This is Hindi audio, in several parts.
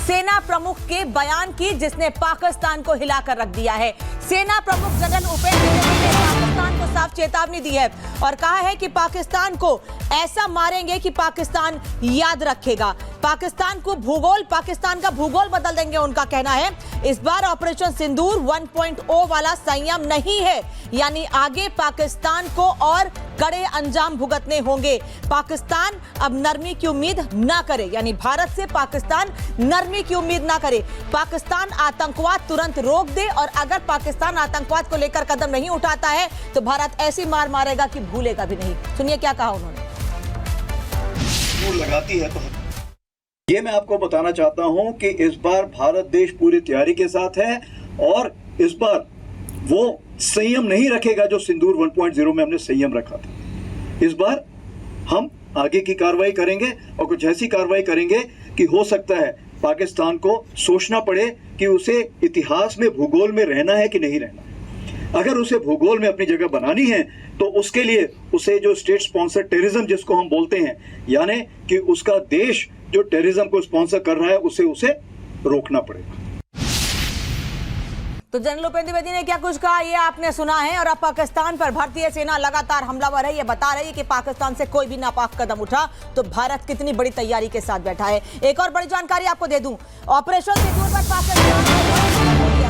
सेना प्रमुख के बयान की, जिसने पाकिस्तान को हिलाकर रख दिया है। सेना प्रमुख जनरल उपेंद्र द्विवेदी ने पाकिस्तान को साफ चेतावनी दी है और कहा है कि पाकिस्तान को ऐसा मारेंगे कि पाकिस्तान याद रखेगा। पाकिस्तान का भूगोल बदल देंगे, उनका कहना है। इस बार ऑपरेशन सिंदूर 1.0 वाला संयम नहीं है, यानी आगे पाकिस्तान को और कड़े अंजाम भुगतने होंगे। पाकिस्तान अब नरमी की उम्मीद ना करे, यानी भारत से पाकिस्तान नरमी की उम्मीद ना करे। पाकिस्तान आतंकवाद तुरंत रोक दे और अगर पाकिस्तान आतंकवाद को लेकर कदम नहीं उठाता है तो भारत ऐसी मार मारेगा कि भूलेगा भी नहीं। सुनिए क्या कहा उन्होंने। लगाती है तो ये मैं आपको बताना चाहता हूं कि इस बार भारत देश पूरी तैयारी के साथ है और इस बार वो संयम नहीं रखेगा जो सिंदूर 1.0 में हमने संयम रखा था। इस बार हम आगे की कार्रवाई करेंगे और कुछ ऐसी कार्रवाई करेंगे कि हो सकता है पाकिस्तान को सोचना पड़े कि उसे इतिहास में भूगोल में रहना है कि नहीं रहना। अगर उसे भूगोल में अपनी जगह बनानी है तो उसके लिए उसे जो स्टेट स्पॉन्सर टेररिज्म जिसको हम बोलते हैं, यानी कि उसका देश जो टेररिज्म को स्पॉन्सर कर रहा है उसे रोकना पड़ेगा। तो जनरल उपेंद्र द्विवेदी ने क्या कुछ कहा ये आपने सुना है। और अब पाकिस्तान पर भारतीय सेना लगातार हमलावर है, ये बता रही है कि पाकिस्तान से कोई भी नापाक कदम उठा तो भारत कितनी बड़ी तैयारी के साथ बैठा है। एक और बड़ी जानकारी आपको दे दूं, ऑपरेशन सिंदूर पर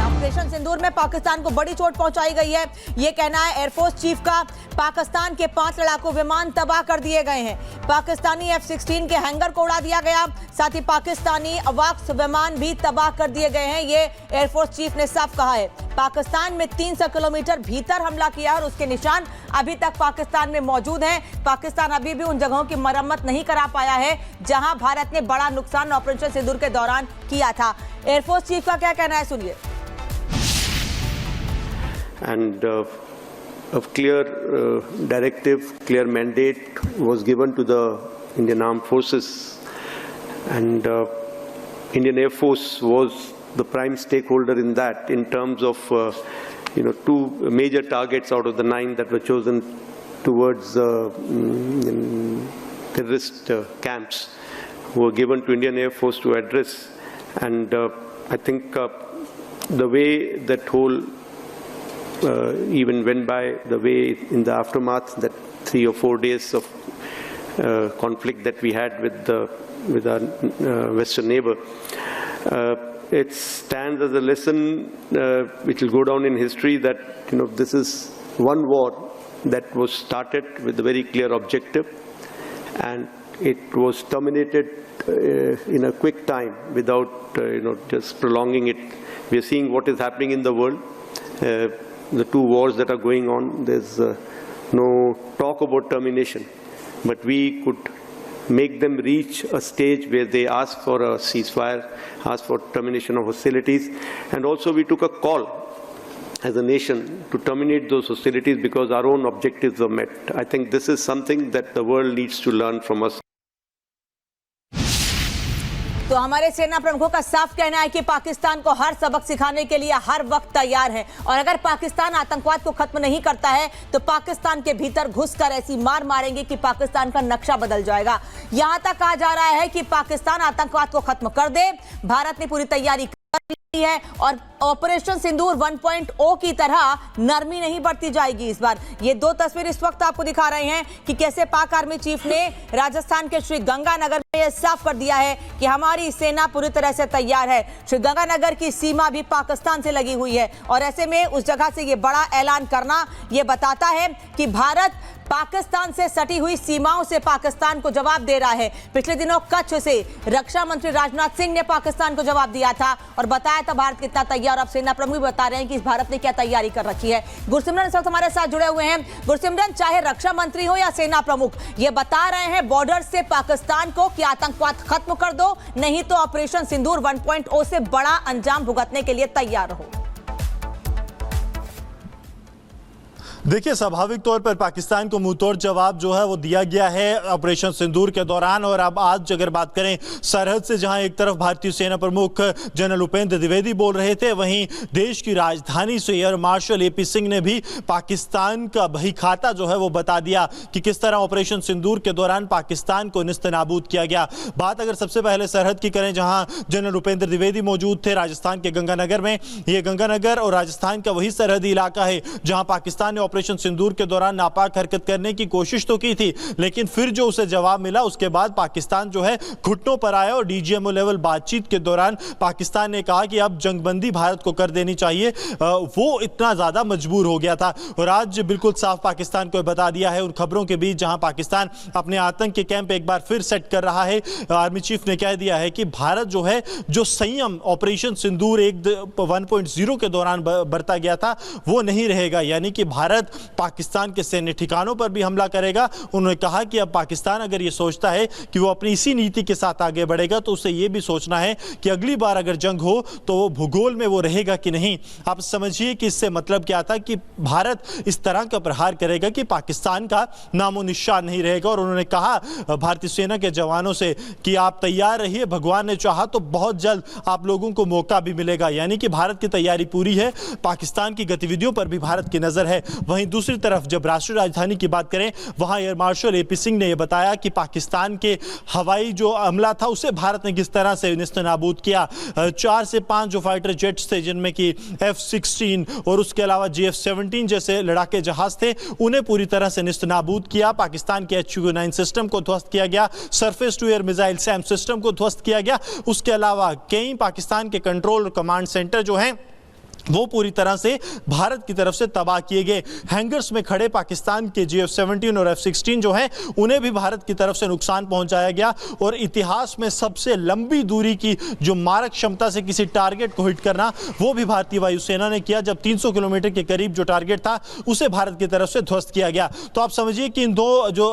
ऑपरेशन सिंदूर में पाकिस्तान को बड़ी चोट पहुंचाई गई है, ये कहना है एयरफोर्स चीफ का। पाकिस्तान के 5 लड़ाकू विमान तबाह कर दिए गए हैं। पाकिस्तानी F-16 के हैंगर को उड़ा दिया गया, साथ ही पाकिस्तानी अवाक्स विमान भी तबाह कर दिए गए हैं, ये एयरफोर्स चीफ ने साफ कहा है। पाकिस्तान में 300 किलोमीटर भीतर हमला किया और उसके निशान अभी तक पाकिस्तान में मौजूद हैं। पाकिस्तान अभी भी उन जगहों की मरम्मत नहीं करा पाया है जहां भारत ने बड़ा नुकसान ऑपरेशन सिंदूर के दौरान किया था। एयरफोर्स चीफ का क्या कहना है, सुनिए। And a clear directive, clear mandate was given to the Indian Armed Forces, and Indian Air Force was the prime stakeholder in that, in terms of 2 major targets out of the 9 that were chosen towards terrorist camps were given to Indian Air Force to address. And I think the way that whole even went by, the way in the aftermath, that 3 or 4 days of conflict that we had with our western neighbor, it stands as a lesson which will go down in history, that this is one war that was started with a very clear objective, and it was terminated in a quick time without just prolonging it. We are seeing what is happening in the world. The 2 wars that are going on, there's no talk about termination, but we could make them reach a stage where they ask for a ceasefire, ask for termination of hostilities, and also we took a call as a nation to terminate those hostilities because our own objectives were met. I think this is something that the world needs to learn from us. तो हमारे सेना प्रमुखों का साफ कहना है कि पाकिस्तान को हर सबक सिखाने के लिए हर वक्त तैयार है और अगर पाकिस्तान आतंकवाद को खत्म नहीं करता है तो पाकिस्तान के भीतर घुसकर ऐसी मार मारेंगे कि पाकिस्तान का नक्शा बदल जाएगा। यहां तक कहा जा रहा है कि पाकिस्तान आतंकवाद को खत्म कर दे, भारत ने पूरी तैयारी कर ली है और ऑपरेशन सिंदूर 1.0 की तरह नरमी नहीं बरती जाएगी इस बार। ये 2 तस्वीर इस वक्त आपको दिखा रहे हैं कि कैसे पाक आर्मी चीफ ने राजस्थान के श्री गंगानगर में यह साफ कर दिया है कि हमारी सेना पूरी तरह से तैयार है। श्री गंगानगर की सीमा भी पाकिस्तान से लगी हुई है और ऐसे में उस जगह से ये बड़ा ऐलान करना ये बताता है कि भारत पाकिस्तान से सटी हुई सीमाओं से पाकिस्तान को जवाब दे रहा है। पिछले दिनों कच्छ से रक्षा मंत्री राजनाथ सिंह ने पाकिस्तान को जवाब दिया था और बताया था भारत कितना तैयार। अब सेना प्रमुख भी बता रहे हैं कि भारत ने क्या तैयारी कर रखी है। गुरसिमरन इस वक्त हमारे साथ जुड़े हुए हैं। गुरसिमरन, चाहे रक्षा मंत्री हो या सेना प्रमुख, ये बता रहे हैं बॉर्डर से पाकिस्तान को कि आतंकवाद खत्म कर दो, नहीं तो ऑपरेशन सिंदूर 1.0 से बड़ा अंजाम भुगतने के लिए तैयार रहो। देखिए, स्वाभाविक तौर पर पाकिस्तान को मुंहतोड़ जवाब जो है वो दिया गया है ऑपरेशन सिंदूर के दौरान। और अब आज अगर बात करें सरहद से, जहां एक तरफ भारतीय सेना प्रमुख जनरल उपेंद्र द्विवेदी बोल रहे थे, वहीं देश की राजधानी से एयर मार्शल एपी सिंह ने भी पाकिस्तान का बही खाता जो है वो बता दिया कि किस तरह ऑपरेशन सिंदूर के दौरान पाकिस्तान को निस्तनाबूद किया गया। बात अगर सबसे पहले सरहद की करें, जहां जनरल उपेंद्र द्विवेदी मौजूद थे राजस्थान के गंगानगर में। ये गंगानगर और राजस्थान का वही सरहदी इलाका है जहां पाकिस्तान ने ऑपरेशन सिंदूर के दौरान नापाक हरकत करने की कोशिश तो की थी, लेकिन फिर जो उसे जवाब मिला उसके बाद पाकिस्तान जो है घुटनों पर आया। और डीजीएमओ लेवल बातचीत के दौरान पाकिस्तान ने कहा कि अब जंगबंदी भारत को कर देनी चाहिए, वो इतना ज्यादा मजबूर हो गया था। और आज बिल्कुल साफ पाकिस्तान को बता दिया है उन खबरों के बीच जहां पाकिस्तान अपने आतंक के कैंप एक बार फिर सेट कर रहा है। आर्मी चीफ ने कह दिया है कि भारत जो है, जो संयम ऑपरेशन सिंदूर 1.0 के दौरान बरता गया था वो नहीं रहेगा, यानी कि भारत पाकिस्तान के सैन्य ठिकानों पर भी हमला करेगा। उन्होंने कहा कि अब पाकिस्तान अगर ये सोचता है कि वो अपनी इसी नीति के साथ आगे बढ़ेगा तो उसे ये भी सोचना है कि अगली बार अगर जंग हो तो वो भूगोल में वो रहेगा कि नहीं। आप समझिए कि इससे मतलब क्या था कि भारत इस तरह का प्रहार करेगा कि पाकिस्तान का नामो निशान नहीं रहेगा। और उन्होंने कहा भारतीय सेना के जवानों से कि आप तैयार रहिए, भगवान ने चाहा तो बहुत जल्द आप लोगों को मौका भी मिलेगा। यानी कि भारत की तैयारी पूरी है, पाकिस्तान की गतिविधियों पर भी भारत की नजर है। वहीं दूसरी तरफ जब राष्ट्रीय राजधानी की बात करें, वहां एयर मार्शल एपी सिंह ने यह बताया कि पाकिस्तान के हवाई जो हमला था उसे भारत ने किस तरह से निस्तनाबूद किया। 4 से 5 जो फाइटर जेट्स थे, जिनमें कि F-16 और उसके अलावा GF-17 जैसे लड़ाके जहाज थे, उन्हें पूरी तरह से निस्तनाबूद किया। पाकिस्तान के HQ-9 सिस्टम को ध्वस्त किया गया, surface to air missile SAM system को ध्वस्त किया गया। उसके अलावा कई पाकिस्तान के कंट्रोल और कमांड सेंटर जो हैं वो पूरी तरह से भारत की तरफ से तबाह किए गए। हैंगर्स में खड़े पाकिस्तान के GF-17 और F-16 जो हैं उन्हें भी भारत की तरफ से नुकसान पहुंचाया गया। और इतिहास में सबसे लंबी दूरी की जो मारक क्षमता से किसी टारगेट को हिट करना, वो भी भारतीय वायुसेना ने किया, जब 300 किलोमीटर के करीब जो टारगेट था उसे भारत की तरफ से ध्वस्त किया गया। तो आप समझिए कि इन दो जो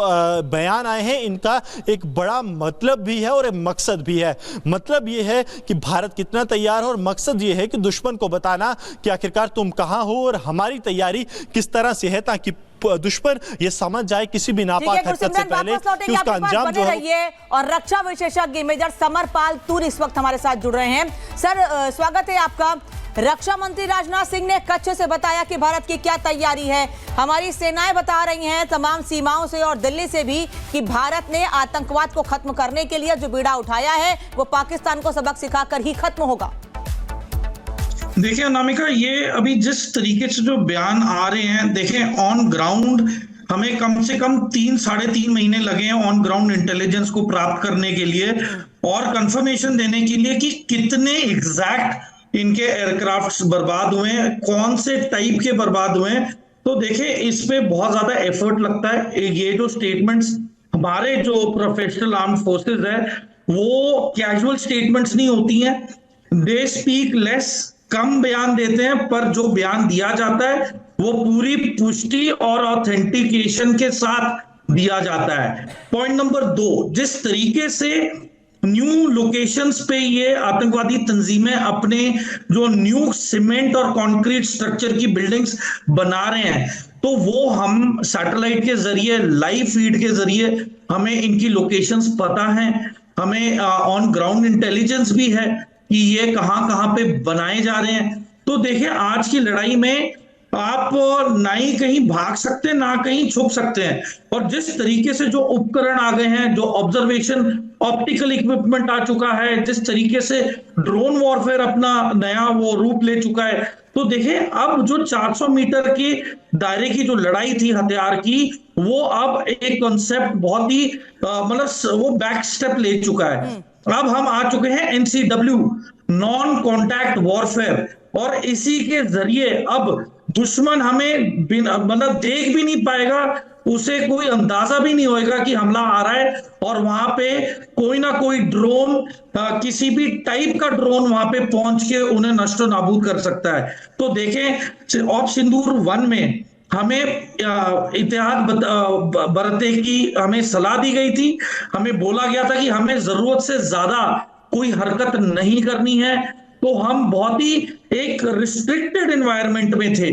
बयान आए हैं इनका एक बड़ा मतलब भी है और एक मकसद भी है। मतलब ये है कि भारत कितना तैयार है और मकसद ये है कि दुश्मन को बताना कि आखिरकार तुम कहां हो और हमारी तैयारी किस तरह से है, ताकि दुश्मन ये समझ जाए किसी भी नापाक हरकत से पहले कि उसका अंजाम जो है। और रक्षा विशेषज्ञ मेजर समरपाल तूर इस वक्त हमारे साथ जुड़ रहे हैं। सर, स्वागत है आपका। रक्षा मंत्री राजनाथ सिंह ने कच्छ से बताया कि भारत की क्या तैयारी है। हमारी सेनाएं बता रही हैं तमाम सीमाओं से और दिल्ली से भी कि भारत ने आतंकवाद को खत्म करने के लिए जो बीड़ा उठाया है वो पाकिस्तान को सबक सिखाकर ही खत्म होगा। देखिए अनामिका, ये अभी जिस तरीके से जो बयान आ रहे हैं, देखें ऑन ग्राउंड हमें कम से कम 3-3.5 महीने लगे हैं ऑन ग्राउंड इंटेलिजेंस को प्राप्त करने के लिए और कंफर्मेशन देने के लिए कि कितने एग्जैक्ट इनके एयरक्राफ्ट्स बर्बाद हुए हैं, कौन से टाइप के बर्बाद हुए हैं। तो देखिए इस पे बहुत ज्यादा एफर्ट लगता है। ये जो स्टेटमेंट्स हमारे जो प्रोफेशनल आर्म्ड फोर्सेस है वो कैजुअल स्टेटमेंट्स नहीं होती हैं। दे स्पीक लेस, कम बयान देते हैं, पर जो बयान दिया जाता है वो पूरी पुष्टि और ऑथेंटिकेशन के साथ दिया जाता है। पॉइंट नंबर 2, जिस तरीके से न्यू लोकेशंस पे ये आतंकवादी तंजीमें अपने जो न्यू सीमेंट और कंक्रीट स्ट्रक्चर की बिल्डिंग्स बना रहे हैं, तो वो हम सैटेलाइट के जरिए, लाइव फीड के जरिए हमें इनकी लोकेशंस पता है। हमें ऑन ग्राउंड इंटेलिजेंस भी है कि ये कहां कहां पे बनाए जा रहे हैं। तो देखिए आज की लड़ाई में आप ना ही कहीं भाग सकते ना कहीं छुप सकते हैं। और जिस तरीके से जो उपकरण आ गए हैं, जो ऑब्जर्वेशन ऑप्टिकल इक्विपमेंट आ चुका है, जिस तरीके से ड्रोन वॉरफेयर अपना नया वो रूप ले चुका है, तो देखिए अब जो 400 मीटर के दायरे की जो लड़ाई थी हथियार की, वो अब एक कॉन्सेप्ट बहुत ही मतलब वो बैक स्टेप ले चुका है। अब हम आ चुके हैं NCW, नॉन कॉन्टैक्ट वॉरफेयर, और इसी के जरिए अब दुश्मन हमें मतलब देख भी नहीं पाएगा, उसे कोई अंदाजा भी नहीं होएगा कि हमला आ रहा है। और वहां पे कोई ना कोई ड्रोन, किसी भी टाइप का ड्रोन वहां पे पहुंच के उन्हें नष्ट नाबूद कर सकता है। तो देखें ऑप सिंदूर 1 में हमें इतिहाद बरतने की हमें सलाह दी गई थी। हमें बोला गया था कि हमें जरूरत से ज्यादा कोई हरकत नहीं करनी है। तो हम बहुत ही एक रिस्ट्रिक्टेड एनवायरनमेंट में थे।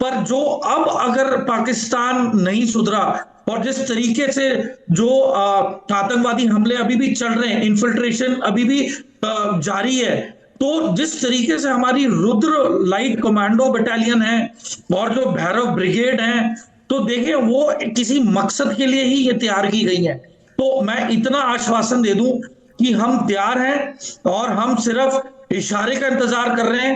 पर जो अब अगर पाकिस्तान नहीं सुधरा और जिस तरीके से जो आतंकवादी हमले अभी भी चल रहे हैं, इन्फिल्ट्रेशन अभी भी जारी है, तो जिस तरीके से हमारी रुद्र लाइट कमांडो बटालियन है और जो भैरव ब्रिगेड है, तो देखिए वो किसी मकसद के लिए ही ये तैयार की गई है। तो मैं इतना आश्वासन दे दूं कि हम तैयार हैं और हम सिर्फ इशारे का इंतजार कर रहे हैं